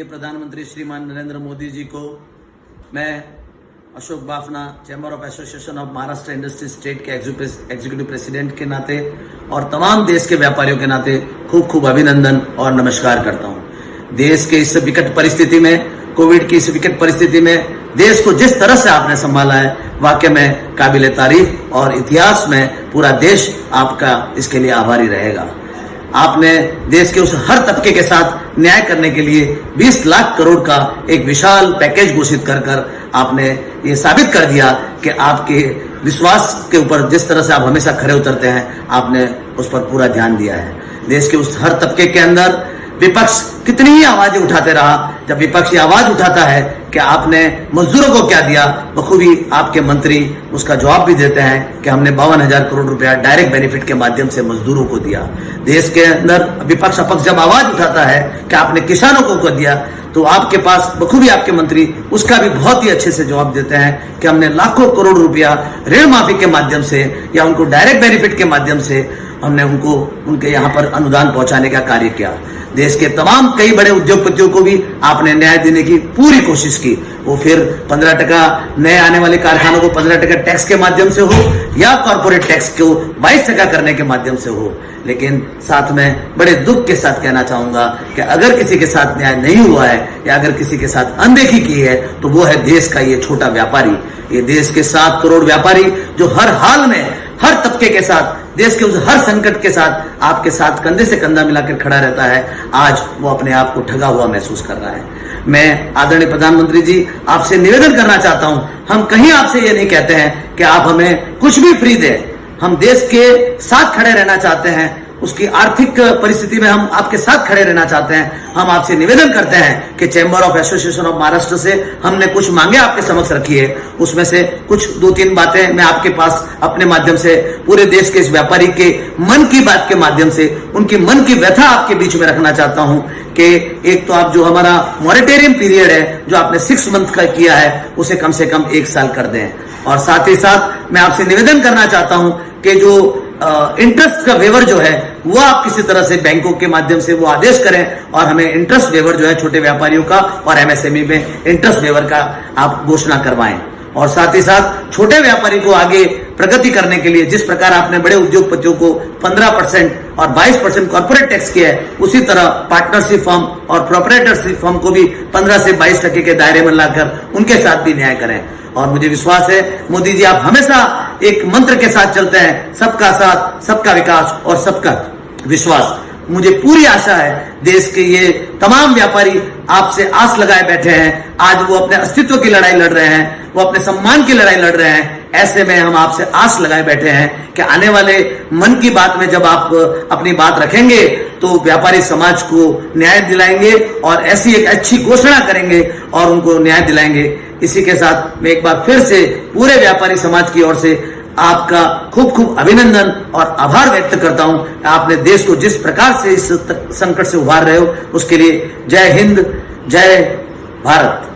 प्रधानमंत्री श्रीमान नरेंद्र मोदी जी को मैं Ashok Bafna, chamber of association of Maharashtra industry state के एग्जीक्यूटिव प्रेसिडेंट के नाते और तमाम देश के व्यापारियों के नाते खूब खूब अभिनंदन और नमस्कार करता हूं। देश के इस विकट परिस्थिति में, कोविड की इस विकट परिस्थिति में देश को जिस तरह से आपने संभाला है, वाकई में काबिले तारीफ और इतिहास में पूरा देश आपका इसके लिए आभारी रहेगा। आपने देश के उस हर तबके के साथ न्याय करने के लिए 20 लाख करोड़ का एक विशाल पैकेज घोषित कर आपने ये साबित कर दिया कि आपके विश्वास के ऊपर जिस तरह से आप हमेशा खरे उतरते हैं, आपने उस पर पूरा ध्यान दिया है। देश के उस हर तबके के अंदर विपक्ष कितनी ही आवाजें उठाते रहा, जब विपक्ष ये आवाज उठाता है कि आपने मजदूरों को क्या दिया, बखूबी आपके मंत्री उसका जवाब भी देते हैं कि हमने 52,000 करोड़ रुपया डायरेक्ट बेनिफिट के माध्यम से मजदूरों को दिया। देश के अंदर विपक्ष अपक्ष जब आवाज उठाता है कि आपने किसानों को दिया, तो आपके पास बखूबी आपके मंत्री उसका भी बहुत ही अच्छे से जवाब देते हैं कि हमने लाखों करोड़ रुपया ऋण माफी के माध्यम से या उनको डायरेक्ट बेनिफिट के माध्यम से हमने उनको उनके यहाँ पर अनुदान पहुंचाने का कार्य किया। देश के तमाम कई बड़े उद्योगपतियों को भी आपने न्याय देने की पूरी कोशिश की। वो फिर 15% नए आने वाले कारखानों को 15% टैक्स के माध्यम से हो या कॉर्पोरेट टैक्स को 22% करने के माध्यम से हो। लेकिन साथ में बड़े दुख के साथ कहना चाहूंगा कि अगर किसी के साथ न्याय नहीं हुआ है या अगर किसी के साथ अनदेखी की है, तो वो है देश का ये छोटा व्यापारी, ये देश के 7 करोड़ व्यापारी जो हर हाल में हर तबके के साथ, देश के उस हर संकट के साथ आपके साथ कंधे से कंधा मिलाकर खड़ा रहता है। आज वो अपने आप को ठगा हुआ महसूस कर रहा है। मैं आदरणीय प्रधानमंत्री जी आपसे निवेदन करना चाहता हूं, हम कहीं आपसे ये नहीं कहते हैं कि आप हमें कुछ भी फ्री दें, हम देश के साथ खड़े रहना चाहते हैं, उसकी आर्थिक परिस्थिति में हम आपके साथ खड़े रहना चाहते हैं। हम आपसे निवेदन करते हैं कि chamber of association of Maharashtra से हमने कुछ मांगे आपके समक्ष रखी है, उसमें से कुछ 2-3 बातें मैं आपके पास अपने माध्यम से पूरे देश के इस व्यापारी के मन की बात के माध्यम से उनकी मन की व्यथा आपके बीच में रखना चाहता हूं कि एक तो आप जो हमारा मॉरेटोरियम पीरियड है जो आपने 6 मंथ का किया है, उसे कम से कम 1 साल कर दें। और साथ ही साथ मैं आपसे निवेदन करना चाहता हूं कि जो इंटरेस्ट का वेवर जो है वो आप किसी तरह से बैंकों के माध्यम से वो आदेश करें और हमें इंटरेस्ट वेवर जो है छोटे व्यापारियों का और एमएसएमई में इंटरेस्ट वेवर का आप घोषणा करवाएं। और साथ ही साथ छोटे व्यापारी को आगे प्रगति करने के लिए जिस प्रकार आपने बड़े उद्योगपतियों को 15% और 22% कॉर्पोरेट टैक्स किया है, उसी तरह पार्टनरशिप फर्म और प्रोप्राइटरशिप फर्म को भी 15 से 22% के दायरे में लाकर उनके साथ भी न्याय करें। और मुझे विश्वास है मोदी जी आप हमेशा एक मंत्र के साथ चलते हैं, सबका साथ, सबका विकास और सबका विश्वास। मुझे पूरी आशा है देश के ये तमाम व्यापारी आपसे आस लगाए बैठे हैं। आज वो अपने अस्तित्व की लड़ाई लड़ रहे हैं, वो अपने सम्मान की लड़ाई लड़ रहे हैं। ऐसे में हम आपसे आस लगाए बैठे हैं कि आने वाले मन की बात में जब आप अपनी बात रखेंगे तो व्यापारी समाज को न्याय दिलाएंगे और ऐसी एक अच्छी घोषणा करेंगे और उनको न्याय दिलाएंगे। इसी के साथ मैं एक बार फिर से पूरे व्यापारी समाज की ओर से आपका खूब खूब अभिनंदन और आभार व्यक्त करता हूं। आपने देश को जिस प्रकार से इस संकट से उभार रहे हो, उसके लिए जय हिंद, जय भारत।